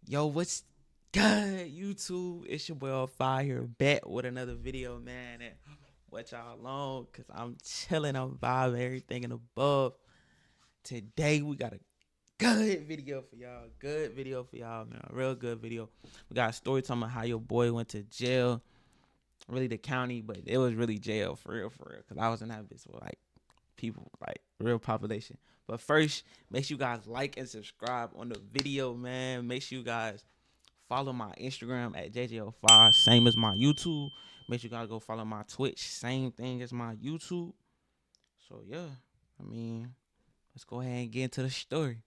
Yo, what's good, YouTube? It's your boy Fire back with another video, man. And what y'all on? Cause I'm chilling, I'm vibing, everything and above. Today we got a good video for y'all. Good video for y'all, man. A real good video. We got a story talking about how your boy went to jail. Really the county, but it was really jail for real, for real. Cause I was in that bitch with like people, like real population. But first, make sure you guys like and subscribe on the video, man. Make sure you guys follow my Instagram at JJO5, same as my YouTube. Make sure you guys go follow my Twitch, same thing as my YouTube. So yeah, I mean, let's go ahead and get into the story.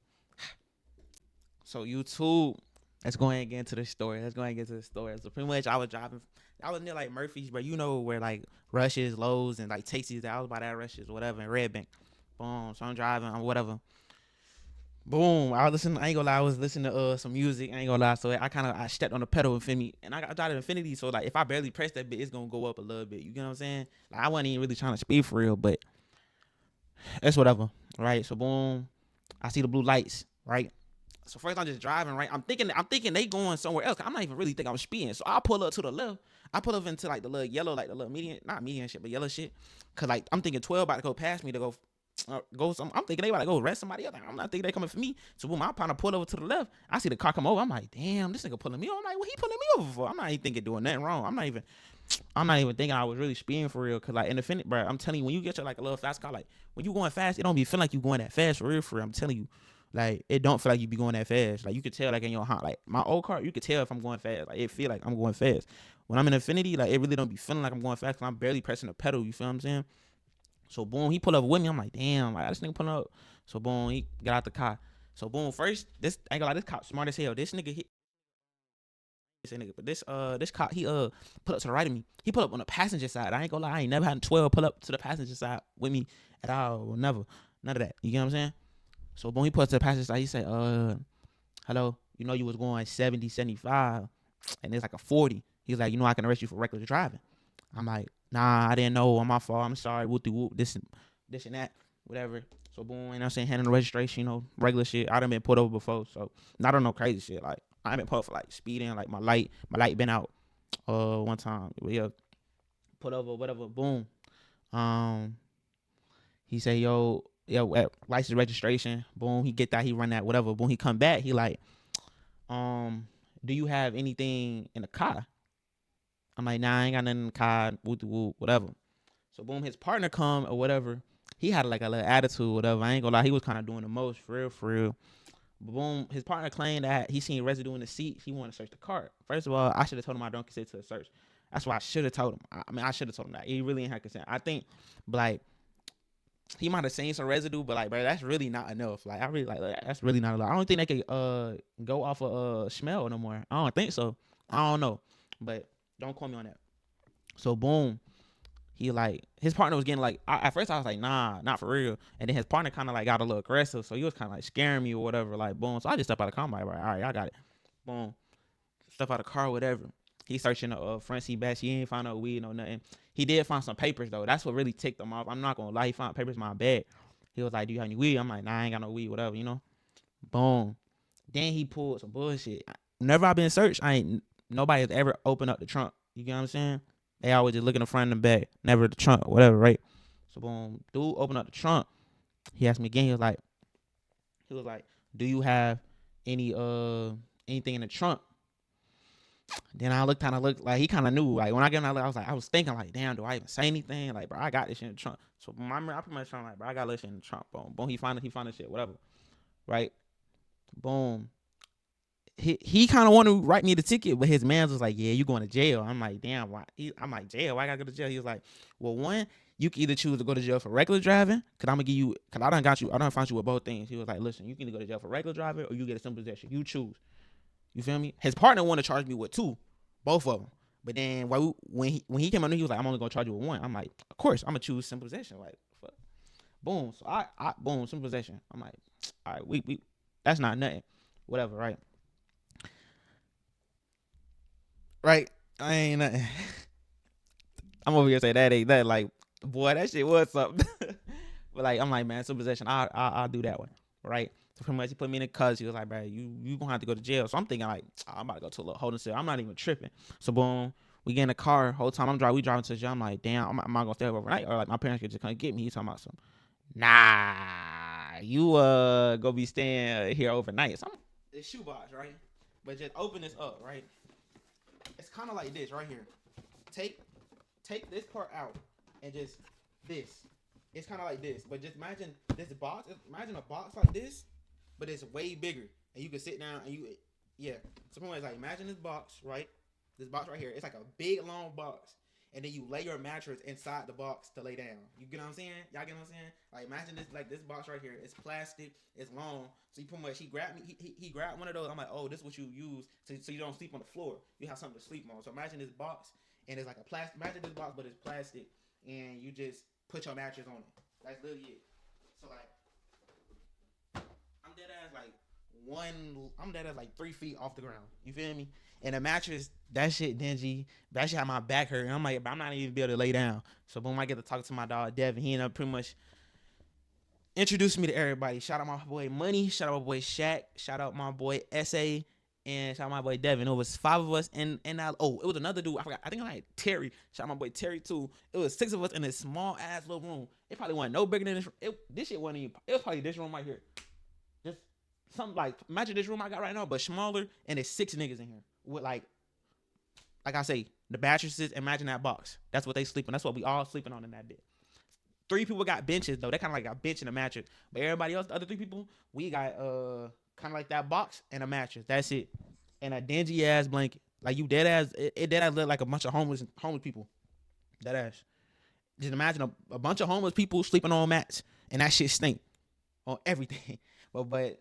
So YouTube, let's go ahead and get into the story. Let's go ahead and get to the story. So pretty much I was driving, I was near like Murphy's, but you know where like Rush's, Lowe's, and like Tasty's. I was by that Rush's, whatever, in Red Bank. Boom. So I'm driving, I'm whatever. Boom. I was listening. I ain't gonna lie. I was listening to some music. I ain't gonna lie. So I stepped on the pedal infinity, and I got infinity. So like if I barely press that bit, it's gonna go up a little bit. You get what I'm saying? Like I wasn't even really trying to speed for real, but it's whatever, right? So boom, I see the blue lights, right? So first I'm just driving, right? I'm thinking they going somewhere else. I'm not even really thinking I'm speeding. So I pull up to the left. I pull up into like the little yellow, like the little median, not median shit, but yellow shit. Cause like I'm thinking 12 about to go past me to go some. I'm thinking they about to go arrest somebody else. I'm not thinking they coming for me. So boom, I kind of pull over to the left. I see the car come over. I'm like, damn, this nigga pulling me over. I'm like, what he pulling me over for? I'm not even thinking doing nothing wrong. I'm not even thinking I was really speeding for real. Cause like in the Infinite, bro, I'm telling you, when you get your like a little fast car, like when you going fast, it don't be feel like you going that fast for real. For real, I'm telling you, like it don't feel like you be going that fast. Like you could tell, like in your Honda, like my old car, you could tell if I'm going fast. Like it feel like I'm going fast. When I'm in Infinity, like it really don't be feeling like I'm going fast. Cause I'm barely pressing the pedal. You feel what I'm saying? So boom, he pull up with me. I'm like, damn, like this nigga pulling up. So boom, he got out the car. So boom, first this I ain't gonna lie, this cop smart as hell. This nigga hit this nigga, but this cop he put up to the right of me. He put up on the passenger side. I ain't gonna lie, I ain't never had 12 pull up to the passenger side with me at all. Well, never, none of that. You get what I'm saying? So boom, he put up to the passenger side. He said, hello, you know you was going 70, 75, and it's like a 40. He's like, you know I can arrest you for reckless driving. I'm like, nah, I didn't know. On my fault. I'm sorry. Whoop de whoop. This and that. Whatever. So boom, you know what I'm saying, handling the registration, regular shit. I done been pulled over before, so not on no crazy shit. Like I been pulled for like speeding, like my light been out one time. Yeah, put over, whatever, boom. Um he say, yo, license registration, boom, he get that, he run that, whatever, boom, he come back, he like, do you have anything in the car? I'm like, nah, I ain't got nothing in the car, whatever. So boom, his partner come or whatever. He had like a little attitude, whatever. I ain't gonna lie, he was kind of doing the most, for real, for real. But boom, his partner claimed that he seen residue in the seat. He wanted to search the car. First of all, I should have told him I don't consent to the search. That's why I should have told him. I should have told him that he really ain't had consent. I think, like, he might have seen some residue, but like, bro, that's really not enough. Like, I really like that's really not enough. I don't think they could go off of smell no more. I don't think so. I don't know, but don't quote me on that. So boom, he like his partner was getting like at first I was like, nah, not for real. And then his partner kind of like got a little aggressive, so he was kind of like scaring me or whatever. Like boom, so I just stepped out of the car. I'm like, all right, I got it. Boom, step out of the car, whatever. He searching the front seat, back. He ain't find no weed, no nothing. He did find some papers though. That's what really ticked him off. I'm not gonna lie. He found papers in my bag. He was like, do you have any weed? I'm like, nah, I ain't got no weed, whatever. Boom. Then he pulled some bullshit. Whenever I've been searched, I ain't nobody has ever opened up the trunk. You get what I'm saying? They always just look in the front and the back, never the trunk, whatever, right? So boom, dude opened up the trunk. He asked me again. He was like, do you have any anything in the trunk? Then I kind of looked like he kind of knew. Like when I get him, I was thinking like, damn, do I even say anything? Like, bro, I got this shit in the trunk. So I put my trunk like, bro, I got this shit in the trunk. Boom, boom. He found the shit, whatever, right? Boom. He kind of wanted to write me the ticket, but his man was like, "Yeah, you going to jail." I'm like, "Damn, why?" I'm like, "Jail? Why I gotta go to jail?" He was like, "Well, one, you can either choose to go to jail for regular driving, cause I'm gonna give you, cause I done found you with both things." He was like, "Listen, you can either go to jail for regular driving or you get a simple possession. You choose." You feel me? His partner wanted to charge me with two, both of them. But then when he came out, he was like, "I'm only gonna charge you with one." I'm like, "Of course, I'm gonna choose simple possession." Like, fuck. Boom. So I boom, simple possession. I'm like, all right, we that's not nothing, whatever, right? Right? I ain't nothing. I'm over here say that ain't that like, boy, that shit was something. But like I'm like, man, some possession, I'll do that one. Right? So pretty much he put me in a cuz. He was like, bro, you gonna have to go to jail. So I'm thinking like, I'm about to go to a little holding cell. I'm not even tripping. So boom, we get in the car. Whole time we driving to the jail. I'm like, damn, am I gonna stay overnight, or like my parents could just come get me? He's talking about some, nah, you gonna be staying here overnight. So it's shoebox, right? But just open this up, right? It's kind of like this right here. Take this part out and just this. It's kind of like this, but just imagine this box. Imagine a box like this, but it's way bigger, and you can sit down and yeah. So it's like imagine this box, right? This box right here. It's like a big long box, and then you lay your mattress inside the box to lay down. You get what I'm saying? Y'all get what I'm saying? Like imagine this, like this box right here. It's plastic. It's long. So you pretty much he grabbed me. He grabbed one of those. I'm like, oh, this is what you use so you don't sleep on the floor. You have something to sleep on. So imagine this box, and it's like a plastic. Imagine this box, but it's plastic, and you just put your mattress on it. That's literally it. So like, I'm dead ass like I'm dead ass like 3 feet off the ground. You feel me? And the mattress, that shit dingy. That shit had my back hurt. And I'm like, I'm not even be able to lay down. So boom, I get to talk to my dog Devin. He ended up pretty much introducing me to everybody. Shout out my boy Money. Shout out my boy Shaq. Shout out my boy SA. And shout out my boy Devin. It was 5 of us, and it was another dude. I forgot. I think I had Terry. Shout out my boy Terry too. It was 6 of us in this small ass little room. It probably wasn't no bigger than this room. This shit wasn't even. It was probably this room right here. Just something like, imagine this room I got right now, but smaller, and there's 6 niggas in here with like I say, the mattresses. Imagine that box. That's what they sleeping. That's what we all sleeping on in that bed. 3 people got benches though. They kind of like got a bench and a mattress, but everybody else, the other 3 people, we got kind of like that box and a mattress. That's it. And a dingy ass blanket. Like you dead ass. It dead ass look like a bunch of homeless people. Dead ass. Just imagine a bunch of homeless people sleeping on mats, and that shit stink on everything. But I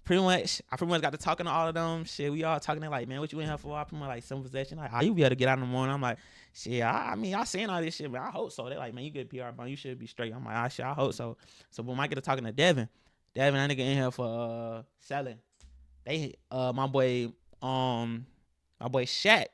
pretty much got to talking to all of them. Shit, we all talking. They're like, man, what you in here for? I pretty much like some possession. Like, how you be able to get out in the morning? I'm like, shit. I mean, y'all saying all this shit, but I hope so. They're like, man, you get PR, bro. You should be straight. I'm like, shit, I hope so. So when I get to talking to Devin, that nigga in here for selling. They my boy Shaq.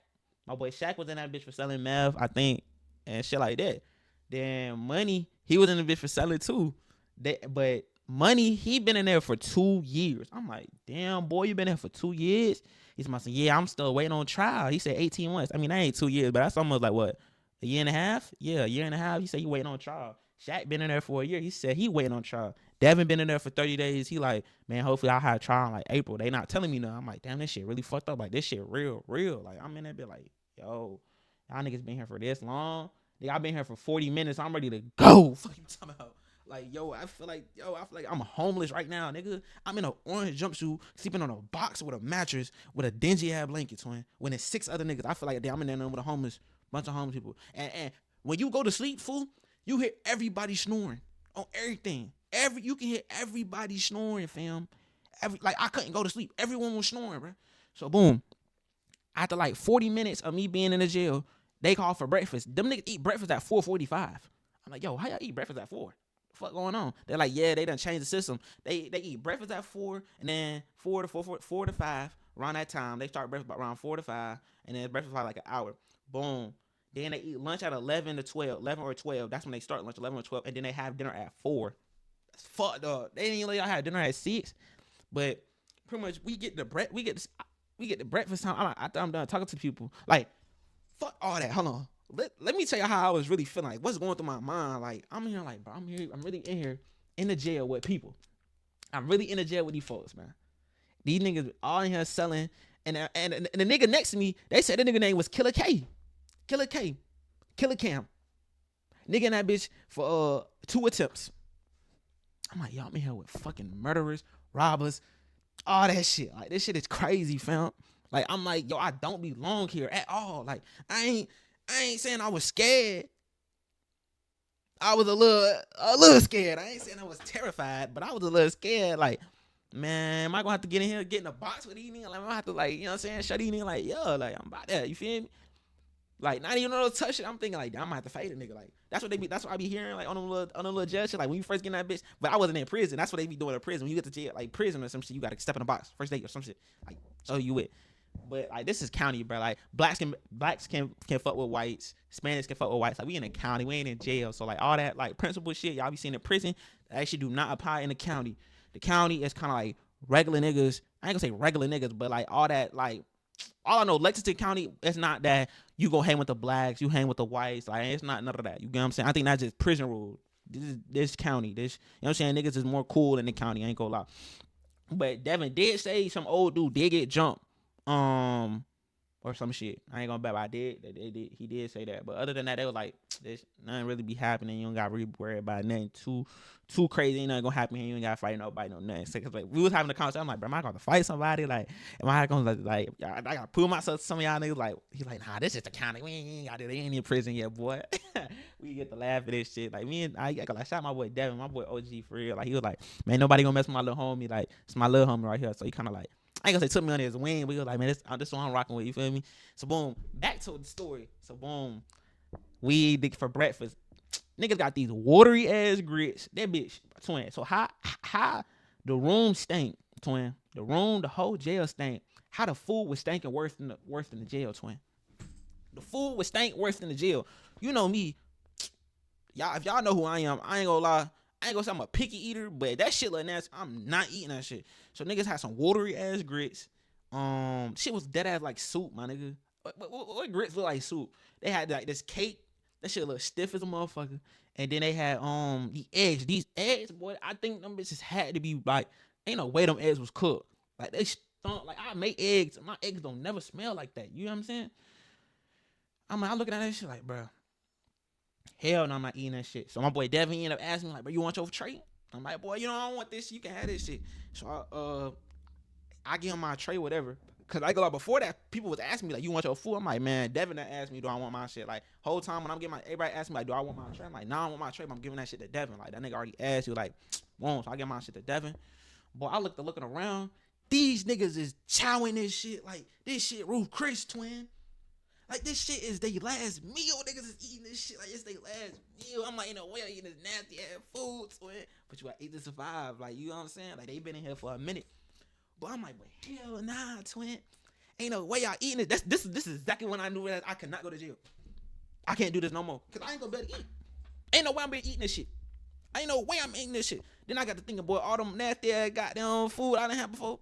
My boy Shaq was in that bitch for selling meth, I think, and shit like that. Then Money, he was in the bitch for selling too. But Money, he been in there for 2 years. I'm like, damn, boy, you been there for 2 years? He's my son, yeah, I'm still waiting on trial. He said 18 months. I mean, that ain't 2 years, but that's almost like what, a year and a half? Yeah, a year and a half. He said he waiting on trial. Shaq been in there for a year. He said he waiting on trial. Devin been in there for 30 days. He like, man, hopefully I'll have trial in like April. They not telling me nothing. I'm like, damn, this shit really fucked up. Like, this shit real. Like, I'm in that bit like, yo, y'all niggas been here for this long. Nigga, I've been here for 40 minutes. I'm ready to go. Fuck you talking about? Like, I feel like I'm homeless right now, nigga. I'm in an orange jumpsuit, sleeping on a box with a mattress, with a dingy ass blanket, twin. When there's 6 other niggas, I feel like, damn, I'm in there with a bunch of homeless people. And when you go to sleep, fool, you hear everybody snoring on everything. You can hear everybody snoring, fam. Like, I couldn't go to sleep. Everyone was snoring, bro. So boom, after like 40 minutes of me being in the jail, they call for breakfast. Them niggas eat breakfast at 4:45. I'm like, yo, how y'all eat breakfast at 4? Fuck going on? They're like, yeah, they done changed the system. They eat breakfast at 4, and then 4 to 5 around that time. They start breakfast around 4 to 5, and then breakfast for like an hour. Boom. Then they eat lunch at 11 or 12. That's when they start lunch, 11 or 12, and then they have dinner at 4. That's fucked up. They didn't let y'all have dinner at 6, but pretty much we get the breakfast time. After I'm done talking to people, like, fuck all that. Hold on. Let me tell you how I was really feeling. Like, what's going through my mind? Like, I'm here, like, bro, I'm really in here in the jail with people. I'm really in the jail with these folks, man. These niggas all in here selling, and the nigga next to me, they said the nigga name was Killer Cam. Nigga in that bitch for 2 attempts. I'm like, yo, I'm in here with fucking murderers, robbers, all that shit. Like, this shit is crazy, fam. Like, I'm like, yo, I don't belong here at all. Like, I ain't saying I was scared. I was a little scared. I ain't saying I was terrified, but I was a little scared. Like, man, am I gonna have to get in here, get in a box with these niggas? Like, I'm gonna have to, like, you know what I'm saying, shut these niggas, like, yo, like, I'm about that. You feel me? Like, not even know to touch it. I'm thinking, like, I'm gonna have to fight a nigga. Like, that's what I be hearing, like, on a little jail shit. Like, when you first get in that bitch, but I wasn't in prison. That's what they be doing in prison. When you get to jail, like prison or some shit, you gotta step in a box, first date or some shit. Like, so you with. But like, this is county, bro. Like, blacks can fuck with whites. Spanish can fuck with whites. Like, we in the county, we ain't in jail. So like, all that like principle shit y'all be seeing in prison, that actually do not apply in the county. The county is kind of like regular niggas. I ain't gonna say regular niggas, but like all that, like all I know, Lexington County, it's not that you go hang with the blacks, you hang with the whites. Like it's not none of that. You get what I'm saying? I think that's just prison rule. This county, this, you know what I'm saying? Niggas is more cool in the county. I ain't gonna lie. But Devin did say some old dude did get jumped. Or some shit. I ain't gonna bet, but I did. He did say that. But other than that, they was like, there's nothing really be happening. You don't gotta really worry about nothing too crazy. Ain't nothing gonna happen here. You ain't gotta fight nobody, no nothing. So, cause like we was having a conversation. I'm like, bro, am I gonna fight somebody? Like, am I gonna like I gotta prove myself to some of y'all niggas? Like, he's like, nah, this is the county. We ain't got it. They ain't in prison yet, boy. We get to laugh at this shit. Like me and I shot my boy Devin, my boy OG for real. Like he was like, man, nobody gonna mess with my little homie. Like it's my little homie right here. So he kind of like, I ain't gonna say took me on his wing, but he was like, man, this one I'm rocking with, you feel me? So boom, back to the story. So boom, we for breakfast. Niggas got these watery ass grits. That bitch, twin. So how the room stank, twin. The whole jail stank. How the food was stinking worse than the jail, twin. The food was stank worse than the jail. You know me, y'all. If y'all know who I am, I ain't gonna lie. I ain't gonna say I'm a picky eater, but that shit like nasty. I'm not eating that shit. So niggas had some watery ass grits. Shit was dead ass like soup, my nigga. What grits look like soup? They had like this cake. That shit look stiff as a motherfucker. And then they had the eggs. These eggs, boy, I think them bitches had to be like, ain't no way them eggs was cooked. Like they stunk. Like I make eggs. My eggs don't never smell like that. You know what I'm saying? I'm looking at that shit like, bro. Hell no, I'm not eating that shit. So my boy Devin ended up asking me like, bro, you want your tray? I'm like, boy, I don't want this shit. You can have this shit. So I give him my tray, whatever. Cause I go like before that, people was asking me like, you want your food? I'm like, man, Devin asked me, do I want my shit? Like whole time when I'm getting everybody asked me like, do I want my tray? I'm like, nah, I want my tray, but I'm giving that shit to Devin. Like that nigga already asked you, like, won't. So I give my shit to Devin. Boy, I looking around. These niggas is chowing this shit like this shit Ruth Chris, twin. Like this shit is their last meal. Niggas is eating this shit like it's their last meal. I'm like, in a way, eating this nasty ass food, twin. But you gotta eat to survive. Like, you know what I'm saying? Like they been in here for a minute. But I'm like, but hell nah, twin. Ain't no way y'all eating it. This is exactly when I knew that I could not go to jail. I can't do this no more. Cause I ain't gonna be able to eat. Ain't no way I'm gonna eating this shit. Ain't no way I'm eating this shit. Then I got to thinking, boy, all them nasty ass goddamn food I done had before.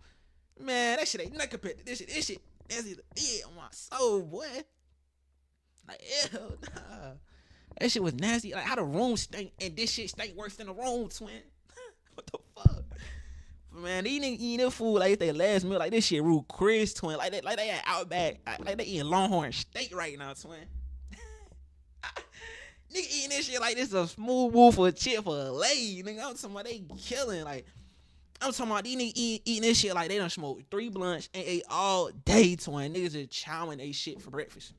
Man, that shit ain't nothing compared to this shit. This shit nasty on my soul, boy. Like, hell nah. That shit was nasty. Like, how the room stink and this shit stink worse than the room, twin. What the fuck? Man, these niggas eating their food like it's their last meal. Like, this shit Rude Chris, twin. Like they at Outback. Like they eating Longhorn steak right now, twin. Nigga eating this shit like this is a smooth move for a chip for a lay. Nigga, I'm talking about they killing. Like, I'm talking about these niggas eating this shit like they done smoked 3 blunts and ate all day, twin. Niggas is chowing they shit for breakfast.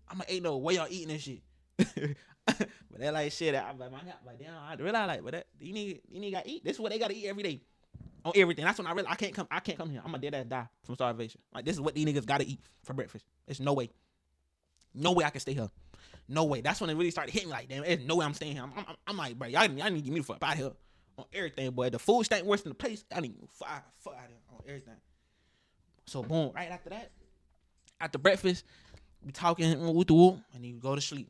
I'm like, ain't no way y'all eating this shit. But that like shit. I'm like, damn, I realize like, but that you need gotta eat. This is what they gotta eat every day. On everything. That's when I realized I can't come here. I'm gonna dead ass die from starvation. Like this is what these niggas gotta eat for breakfast. There's no way. No way I can stay here. No way. That's when it really started hitting me like, damn, there's no way I'm staying here. I'm like, bro, y'all need to get me the fuck out of here. On everything, boy. The food stank worse than the place. I need to fuck out of here on everything. So boom, right after that, after breakfast, we talking and then you go to sleep.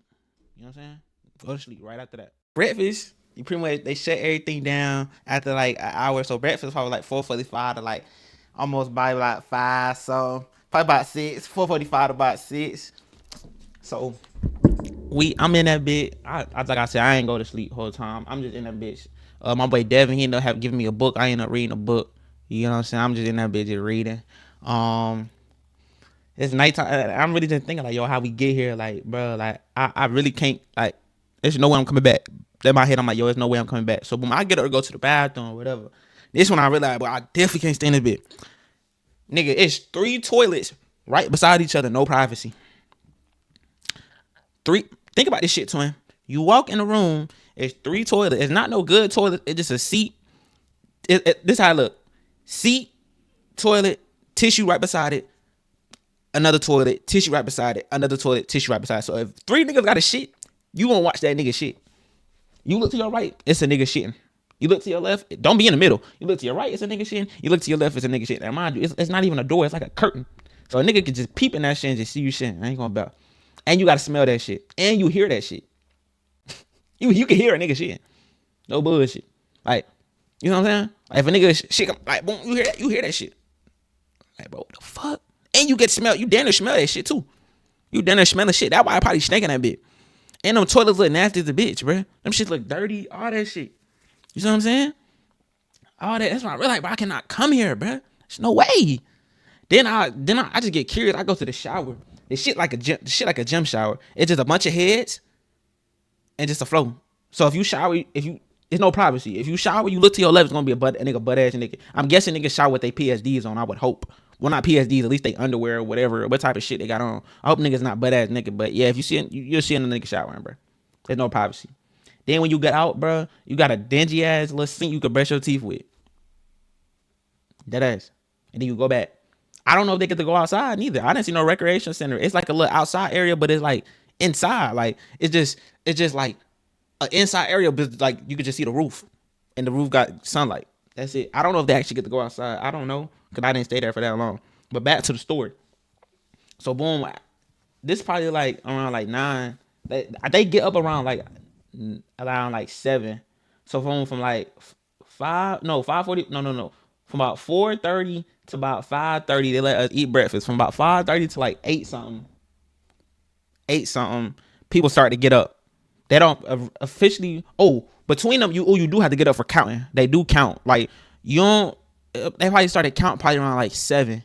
You know what I'm saying? Go to sleep right after that. Breakfast, you pretty much they shut everything down after like an hour. So breakfast probably like 4:45 to like almost by like 5. So probably about 6. 4:45 to about 6. So I'm in that bit. Like I said, I ain't go to sleep the whole time. I'm just in that bitch. My boy Devin, he ended up giving me a book. I ended up reading a book. You know what I'm saying? I'm just in that bitch just reading. It's nighttime. I'm really just thinking like, yo, how we get here? Like, bro, like I really can't. Like, there's no way I'm coming back. In my head, I'm like, yo, there's no way I'm coming back. So boom, I get her to go to the bathroom or whatever. This one I realized, but I definitely can't stay in this bit. Nigga, it's 3 toilets right beside each other, no privacy. 3. Think about this shit, twin. You walk in the room, it's 3 toilets. It's not no good toilet. It's just a seat. This how it look. Seat, toilet, tissue right beside it. Another toilet, tissue right beside it. Another toilet, tissue right beside it. So if 3 niggas got a shit, you gonna watch that nigga shit. You look to your right, it's a nigga shitting. You look to your left, don't be in the middle. You look to your right, it's a nigga shitting. You look to your left, it's a nigga shitting. And mind you, it's not even a door, it's like a curtain. So a nigga can just peep in that shit and just see you shitting. I ain't gonna about. And you gotta smell that shit. And you hear that shit. You can hear a nigga shitting. No bullshit. Like, you know what I'm saying? Like if a nigga shit, like boom, you hear that shit. Like bro, what the fuck? And you damn near smell that shit too. You damn near smell the shit. That's why I probably stinking that bitch. And them toilets look nasty as a bitch, bro. Them shit look dirty, all that shit. You know what I'm saying? All that. That's why I realized, bro, I cannot come here, bro. There's no way. Then I just get curious. I go to the shower. The shit like a gym shower. It's just a bunch of heads and just a flow. So if you shower, there's no privacy. If you shower, you look to your left, it's gonna be a nigga butt ass nigga. I'm guessing niggas shower with their PSDs on. I would hope. Well, not PSDs, at least they underwear or whatever, what type of shit they got on. I hope niggas not butt ass nigga. But yeah, if you see, you'll see a nigga showering, bro. There's no privacy. Then when you get out, bro, you got a dingy ass little sink you can brush your teeth with. That ass. And then you go back. I don't know if they get to go outside neither. I didn't see no recreation center. It's like a little outside area, but it's like inside. Like it's just like an inside area, but like you could just see the roof, and the roof got sunlight. That's it. I don't know if they actually get to go outside. I don't know because I didn't stay there for that long. But back to the story. So boom, this probably like around like 9. They get up around like 7. So from like 5:40. No. From about 4:30 to about 5:30, they let us eat breakfast. From about 5:30 to like 8 something, people start to get up. They don't officially. Between them, you do have to get up for counting. They do count. Like you don't. They probably started count probably around like 7,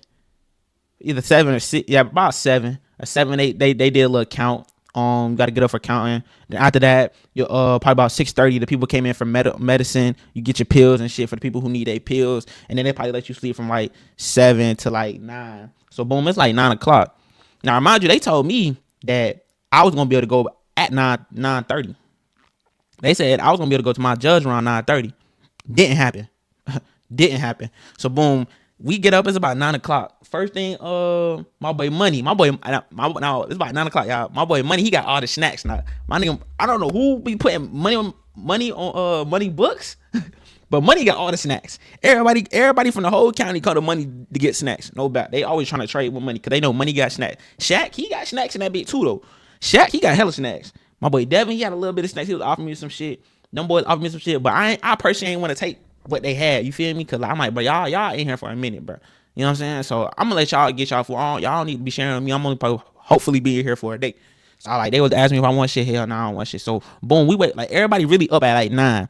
either 7 or 6. Yeah, about 7 or 7, 8. They did a little count. Got to get up for counting. Then after that, you probably about 6:30, the people came in for medicine. You get your pills and shit for the people who need their pills, and then they probably let you sleep from like 7 to like 9. So boom, it's like 9:00. Now mind you, they told me that I was gonna be able to go at 9:30. They said I was gonna be able to go to my judge around 9:30. Didn't happen. Didn't happen. So boom, we get up. It's about 9:00. First thing, my boy Money. Now it's about 9:00, y'all. My boy Money, he got all the snacks now. My nigga, I don't know who be putting money on Money books, but Money got all the snacks. Everybody from the whole county come to Money to get snacks. No doubt. They always trying to trade with Money because they know Money got snacks. Shaq, he got snacks in that bit too though. Shaq, he got hella snacks. My boy Devin, he had a little bit of snacks. He was offering me some shit. Them boys offered me some shit, but I personally ain't want to take what they had. You feel me? Cause I'm like, bro, y'all in here for a minute, bro. You know what I'm saying? So I'm gonna let y'all get y'all for all. Y'all need to be sharing with me. I'm only probably hopefully be here for a day. So like they was asking me if I want shit. Hell no, I don't want shit. So boom, we wait. Like everybody really up at like 9,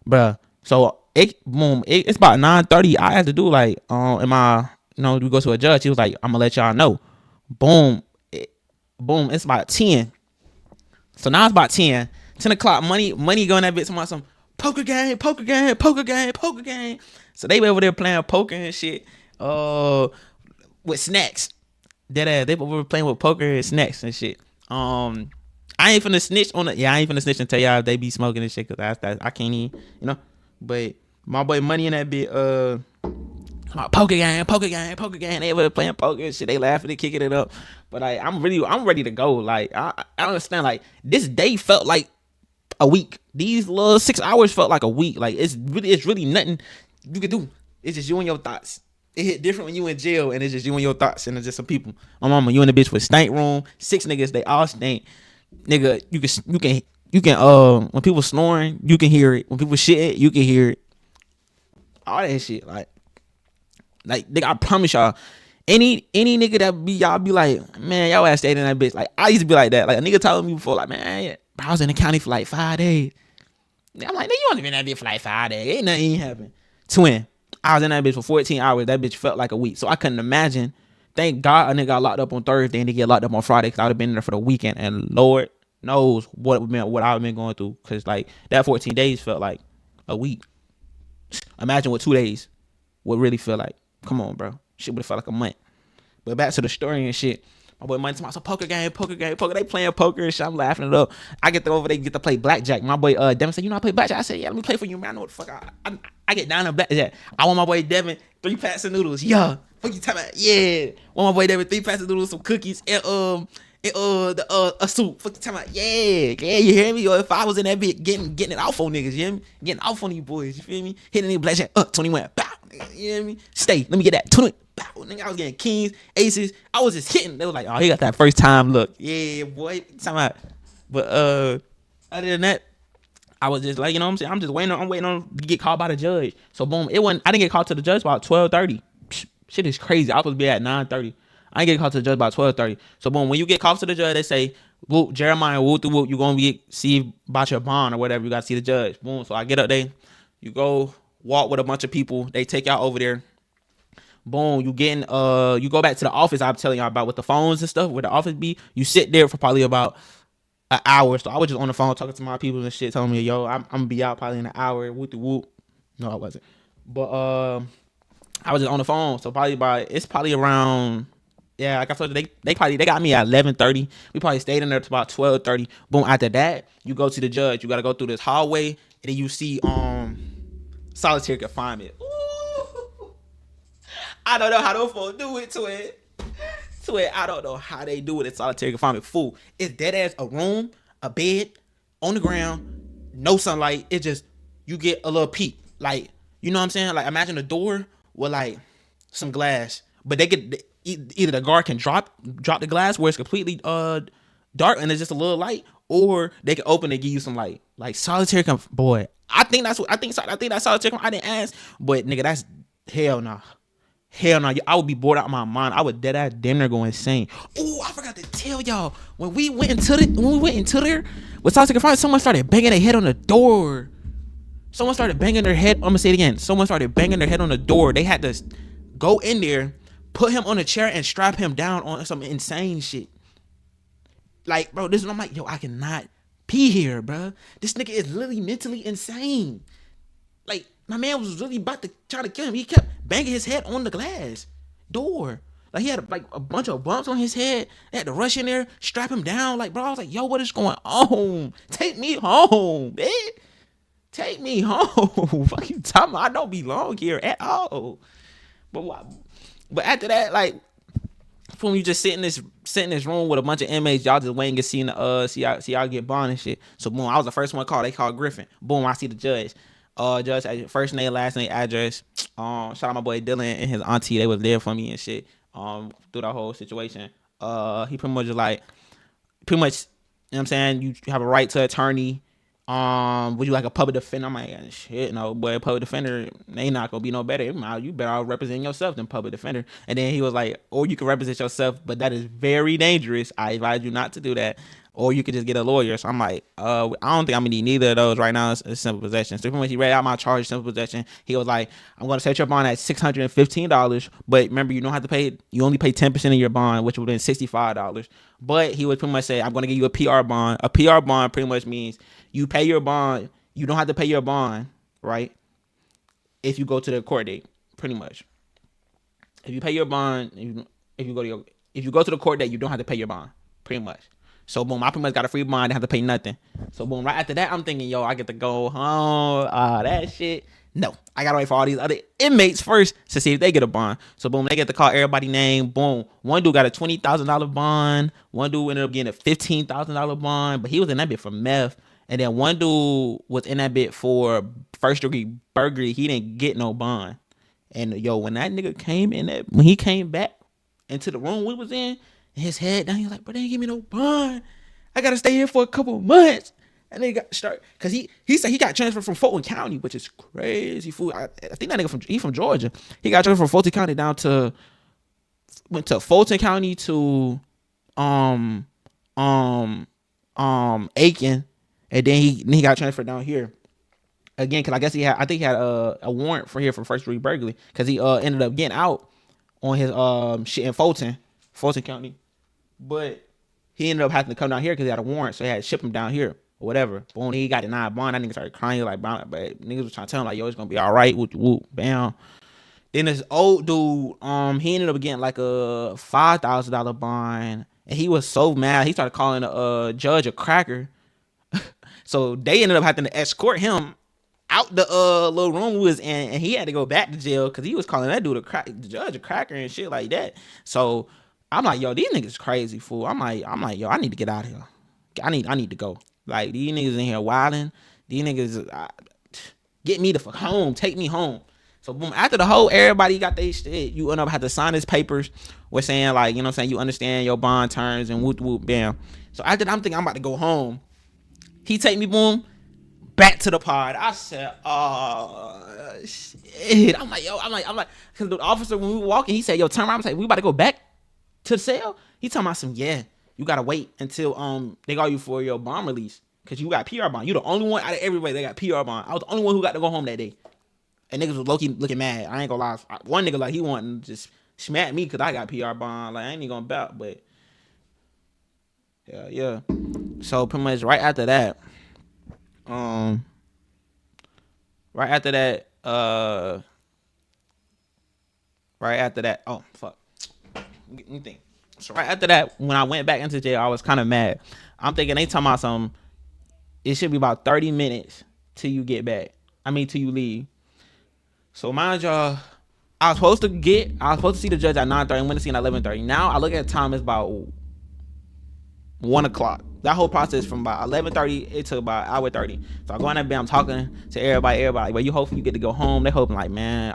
bro. So it's about 9:30. I had to do like we go to a judge. He was like, I'm gonna let y'all know. Boom, it's about 10. So now it's about 10 o'clock. Money going that bit to my some poker game. So they were over there playing poker and shit. With snacks. Deadass. They were playing with poker and snacks and shit. I ain't finna snitch on it. Yeah, I ain't finna snitch and tell y'all if they be smoking and shit, cause I can't even, But my boy Money in that bit, poker game. They were playing poker and shit. They laughing, they kicking it up. But I'm ready to go. Like I understand. Like this day felt like a week. These little 6 hours felt like a week. Like it's really nothing you can do. It's just you and your thoughts. It hit different when you in jail and it's just you and your thoughts and it's just some people. My mama, you in the bitch with stank room, 6 niggas, they all stink. Nigga, you can when people snoring, you can hear it. When people shit, you can hear it. All that shit, like nigga, I promise y'all, any nigga that y'all be like, man, y'all ass stayed in that bitch. Like I used to be like that. Like a nigga told me before, like, man, I was in the county for like 5 days. I'm like, nigga, you only been in that bitch for like 5 days. Ain't nothing happened. Twin, I was in that bitch for 14 hours. That bitch felt like a week. So I couldn't imagine. Thank God a nigga got locked up on Thursday and he get locked up on Friday because I would have been there for the weekend. And Lord knows what I've been going through. Because like that 14 days felt like a week. Imagine what 2 days would really feel like. Come on, bro. Shit would have felt like a month. But back to the story and shit. My boy Money talking about poker game. They playing poker and shit. I'm laughing it up. I get over there, get to play blackjack. My boy Devin said, you know I play blackjack? I said, yeah, let me play for you, man. I know what the fuck I get down to blackjack. I want my boy Devin 3 packs of noodles. Yeah. Fuck you talking about? Yeah. Want my boy Devin 3 packs of noodles, some cookies, and a soup. Fuck you talking about? Yeah, you hear me? Or if I was in that bit getting it off on niggas, you hear me? Getting off on these boys, you feel me? Hitting these blackjack 21. Bow. You hear me? Stay. Let me get that 20. Bow. Nigga, I was getting kings, aces. I was just hitting. They was like, oh, he got that first time look. Yeah, boy. Talking about. But other than that, I was just like, you know what I'm saying? I'm waiting on to get called by the judge. So boom, I didn't get called to the judge about 12:30. Shit is crazy. I was supposed to be at 9:30. I didn't get called to the judge about 12:30. So boom, when you get called to the judge, they say, "Whoop, Jeremiah, whoop the whoop, you gonna be see about your bond or whatever. You gotta see the judge." Boom. So I get up there, you go walk with a bunch of people. They take y'all over there. Boom, you go back to the office. I'm telling y'all about with the phones and stuff. Where the office be, you sit there for probably about an hour. So I was just on the phone talking to my people and shit, telling me, "Yo, I'm gonna be out probably in an hour." Whoop the whoop. No, I wasn't. But I was just on the phone. So it's probably around, yeah, like I told you, they got me at 11:30. We probably stayed in there to about 12:30. Boom. After that, you go to the judge. You gotta go through this hallway, and then you see solitary confinement. Ooh. I don't know how those folks do it to it. I don't know how they do it in solitary confinement. Fool. It's dead as a room, a bed, on the ground, no sunlight. It just, you get a little peek. Like, you know what I'm saying? Like, imagine a door with like some glass, but they could either the guard can drop the glass where it's completely dark and there's just a little light, or they can open and give you some light. Like solitary boy. I think that's solitary. I didn't ask, but nigga, that's hell nah. Hell no, I would be bored out of my mind. I would dead ass dinner go insane. Oh, I forgot to tell y'all, when we went into there with Solitary Confinement, someone started banging their head on the door. Someone started banging their head. I'm gonna say it again. Someone started banging their head on the door. They had to go in there, put him on a chair, and strap him down on some insane shit. Like, bro, this is, I'm like, yo, I cannot pee here, bro. This nigga is literally mentally insane. Like, my man was really about to try to kill him. He kept banging his head on the glass door. Like, he had like a bunch of bumps on his head. They had to rush in there, strap him down. Like, bro, I was like, yo, what is going on? Take me home, man. Take me home. Fuck you talking about? I don't belong here at all. But after that, like, when you just sit in this room with a bunch of inmates, y'all just waiting to see y'all get bond and shit. So boom, I was the first one called. They called Griffin. Boom, I see the judge. Judge, first name, last name, address. Shout out my boy Dylan and his auntie. They was there for me and shit. Through the whole situation. He pretty much just like, you know what I'm saying? You have a right to attorney. Would you like a public defender? I'm like, shit, no, boy, public defender, they not gonna be no better. You better represent yourself than public defender. And then he was like, or you can represent yourself, but that is very dangerous. I advise you not to do that. Or you could just get a lawyer. So I'm like, I don't think I'm gonna need neither of those right now. It's simple possession. So when he read out my charge, simple possession, he was like, I'm gonna set your bond at $615, but remember, you don't have to pay. You only pay 10% of your bond, which would have been $65. But he would pretty much say, I'm gonna give you a PR bond. A PR bond pretty much means you pay your bond. You don't have to pay your bond, right? If you go to the court date, pretty much. If you pay your bond, if you go to the court date, you don't have to pay your bond, pretty much. So boom, I pretty much got a free bond, didn't have to pay nothing. So boom, right after that, I'm thinking, yo, I get to go home. That shit. No, I gotta wait for all these other inmates first to see if they get a bond. So boom, they get to call everybody name. Boom, one dude got a $20,000 bond. One dude ended up getting a $15,000 bond, but he was in that bit for meth. And then one dude was in that bit for first degree burglary. He didn't get no bond. And yo, when that nigga when he came back into the room we was in, his head down, he was like, bro, they ain't give me no bond. I gotta stay here for a couple months. And then he got start, cause he said he got transferred from Fulton County, which is crazy fool. I think that nigga from Georgia. He got transferred from Fulton County went to Fulton County to Aiken, and then he got transferred down here again, cause I guess he had a warrant for first degree burglary, cause he ended up getting out on his shit in Fulton County, but he ended up having to come down here because he had a warrant, so he had to ship him down here or whatever. Boom, he got denied bond. That nigga started crying like, but niggas was trying to tell him like, yo, it's gonna be all right. Whoop, bam. Then this old dude, he ended up getting like a $5,000 bond, and he was so mad he started calling the judge a cracker. So they ended up having to escort him out the little room we was in, and he had to go back to jail because he was calling that dude the judge a cracker and shit like that. So I'm like, yo, these niggas crazy, fool. I'm like, yo, I need to get out of here. I need to go. Like, these niggas in here wilding. These niggas, get me the fuck home. Take me home. So boom, after the whole everybody got their shit, you end up have to sign his papers with saying like, you know what I'm saying, you understand your bond terms and whoop, bam. So after that, I'm thinking I'm about to go home. He take me, boom, back to the pod. I said, oh shit. I'm like, because the officer when we were walking, he said, yo, turn around. I'm like, we about to go back to the cell. He talking about some, yeah, you gotta wait until they call you for your bond release. Cause you got PR bond. You the only one out of everybody that got PR bond. I was the only one who got to go home that day. And niggas was low-key looking mad. I ain't gonna lie. One nigga like he wanted to just smack me because I got PR bond. Like I ain't even gonna bout, but yeah. So pretty much right after that, right after that, oh fuck, let me think. So right after that, when I went back into jail, I was kind of mad. I'm thinking they talking about some. It should be about 30 minutes till you get back. Till you leave. So mind y'all, I was supposed to see the judge at 9:30. I went to see him at 11:30. Now I look at the time, it's about 1:00. That whole process from about 11:30 it took about 1:30. So I go in that bed, I'm talking to everybody, like, well, you hopefully you get to go home. They hoping like, man,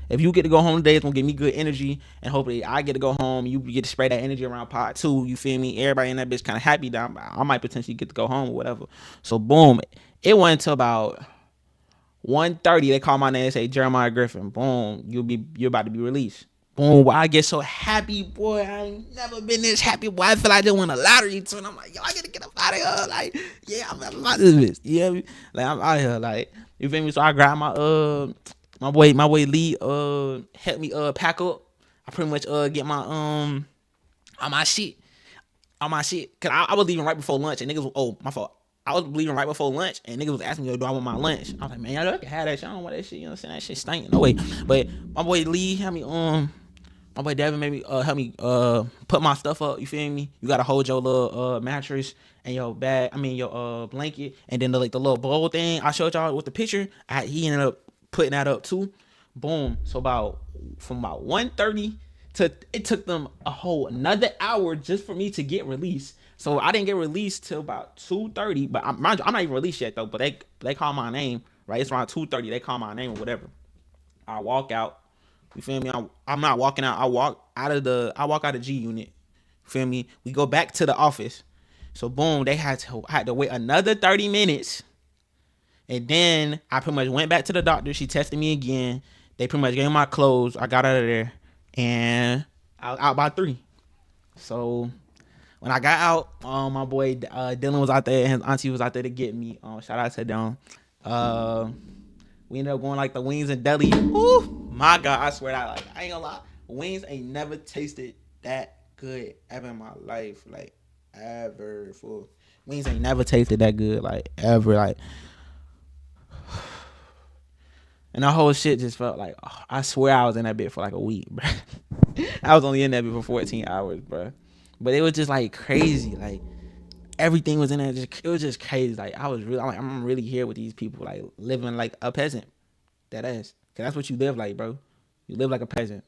if you get to go home today, it's gonna give me good energy, and hopefully I get to go home. You get to spread that energy around pod too. You feel me? Everybody in that bitch kind of happy that I might potentially get to go home or whatever. So boom, it went until about 1:30. They call my name and say Jeremiah Griffin. Boom, you're about to be released. Boom, boy, I get so happy, boy. I ain't never been this happy, boy. I feel like I just won a lottery too. And I'm like, yo, I gotta get up out of here. Like, yeah, I'm out of this bitch. Yeah, like I'm out of here. Like, you feel me? So I grab my boy Lee help me pack up. I pretty much get my all my shit. Cause I was leaving right before lunch and niggas was, oh, my fault. I was leaving right before lunch and niggas was asking me, do I want my lunch? I was like, man, y'all can have that shit. I don't want that shit. You know what I'm saying? That shit stank. No way. But my boy Lee had me my boy Devin made me help me put my stuff up. You feel me? You gotta hold your little mattress and your bag. Your blanket, and then the little bowl thing I showed y'all with the picture. He ended up putting that up too. Boom. So from about 1:30 to it took them a whole another hour just for me to get released. So I didn't get released till about 2:30. But I'm not even released yet though. But they call my name, right? It's around 2:30. They call my name or whatever. I walk out. You feel me? I'm not walking out. I walk out of G unit. You feel me? We go back to the office. So boom, they had to wait another 30 minutes. And then I pretty much went back to the doctor. She tested me again. They pretty much gave me my clothes. I got out of there. And I was out by 3. So when I got out, my boy Dylan was out there and his auntie was out there to get me. Shout out to them. We ended up going like the wings and deli. Ooh, my God, I swear I ain't gonna lie. Wings ain't never tasted that good ever in my life. Like ever. Fool. Wings ain't never tasted that good. Like ever. Like, and the whole shit just felt like, oh, I swear I was in that bit for like a week, bro. I was only in that bit for 14 hours, bro. But it was just like crazy. Like everything was in there. It was just crazy. Like I'm really here with these people, like living like a peasant. That ass. Cause that's what you live like, bro. You live like a peasant.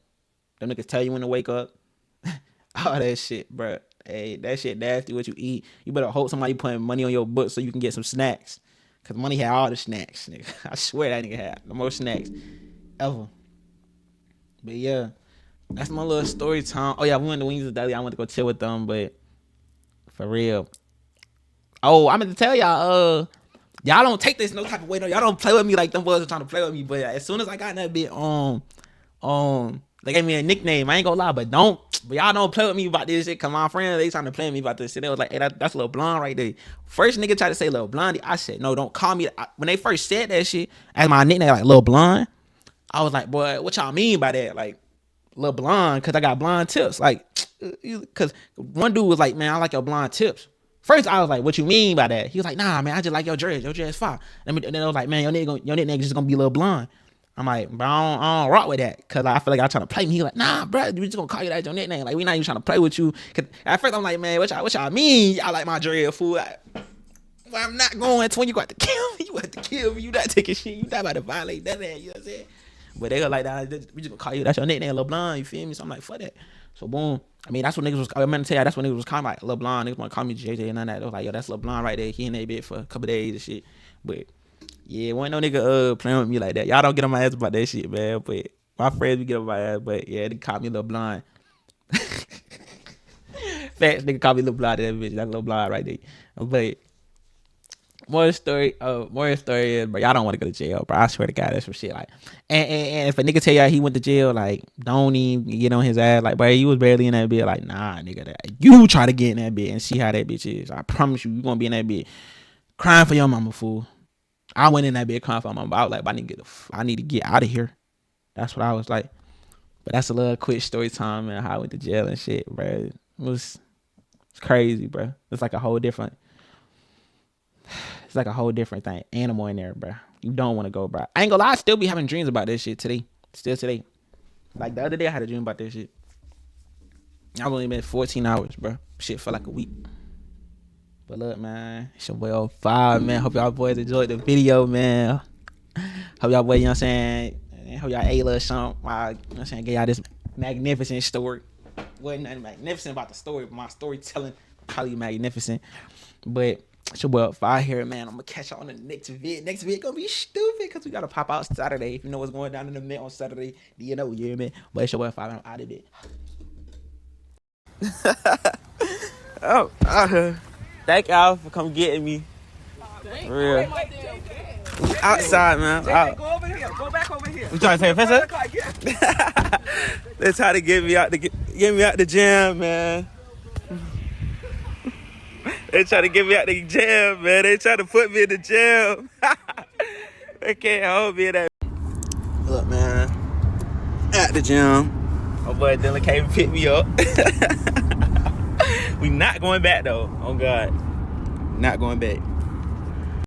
Them niggas tell you when to wake up. All that shit, bro. Hey, that shit nasty. What you eat. You better hope somebody putting money on your book so you can get some snacks. Cause money had all the snacks, nigga. I swear that nigga had the most snacks ever. But yeah, that's my little story time. Oh yeah, we went to Wings of Deli. I went to go chill with them, but for real. Oh, I meant to tell y'all, y'all don't take this no type of way. No, y'all don't play with me like them boys are trying to play with me. But as soon as I got in that bit, they gave me a nickname. I ain't gonna lie, but y'all don't play with me about this shit. Cause my friends, they trying to play with me about this shit. They was like, hey, that's Lil Blonde right there. First nigga tried to say Lil Blondie. I said, no, don't call me. When they first said that shit as my nickname, like Lil Blonde, I was like, boy, what y'all mean by that? Like, Lil Blonde, cause I got blonde tips. Like, cause one dude was like, man, I like your blonde tips. First, I was like, what you mean by that? He was like, nah, man, I just like your dreads. Your dreads fire. And then I was like, man, your nigga just gonna be Lil Blonde. I'm like, bro, I don't rock with that. Cause I feel like y'all trying to play me. He like, nah, bro, we just gonna call you that your nickname. Like, we not even trying to play with you. Cause at first I'm like, man, what y'all mean? Y'all like my dread, fool. I'm not going to when you got to kill me. You got to kill me. You not taking shit. You not about to violate that man. You know what I'm saying? But they were like, nah, we just gonna call you. That's your nickname, Lil Blonde. You feel me? So I'm like, fuck that. So boom. That's what niggas was. I meant to tell you, that's what niggas was calling like Lil Blonde. Niggas want to call me JJ and none of that. They was like, yo, that's Lil Blonde right there. He in that bit for a couple days and shit. But yeah, wasn't no nigga playing with me like that. Y'all don't get on my ass about that shit, man. But my friends, we get on my ass. But yeah, they call me Lil Blonde. Facts, nigga call me Lil Blonde. That bitch, that's Lil Blonde right there. But More story is, bro, y'all don't want to go to jail, bro. I swear to God, that's some shit. Like, and if a nigga tell y'all he went to jail, like, don't even get on his ass. Like, bro, you was barely in that bit. Like, nah, nigga, you try to get in that bit and see how that bitch is. I promise you gonna be in that bit crying for your mama, fool. I went in that bit crying for my mama. I was like, I need to get out of here. That's what I was like. But that's a little quick story time, man. How I went to jail and shit, bro. It's crazy, bro. It's like a whole different thing. Animal in there, bro. You don't want to go, bro. I ain't gonna lie, I still be having dreams about this shit today. Still today. Like the other day I had a dream about this shit. I've only been 14 hours, bro. Shit felt like a week. But look, man, it's your boy 05, man. Hope y'all boys enjoyed the video, man. Hope y'all boys, you know what I'm saying? Hope y'all ate a little something. You know what I'm saying? Gave y'all this magnificent story. Wasn't nothing magnificent about the story, but my storytelling probably magnificent. But it's your boy 05 here, man. I'm gonna catch y'all on the next vid. Next vid gonna be stupid because we gotta pop out Saturday. If you know what's going down in the Mint on Saturday, do you know? Yeah, man. But it's your boy 05. I'm out of it. Oh, thank y'all for come getting me. For real. Outside, man. Go over here. Go back over here. You trying to take a picture? They try to get me out the gym, man. They try to get me out the gym, man. They try to put me in the gym. They can't hold me in that. Look, man. At the gym. My boy Dylan came and picked me up. We not going back though. Oh God. Not going back.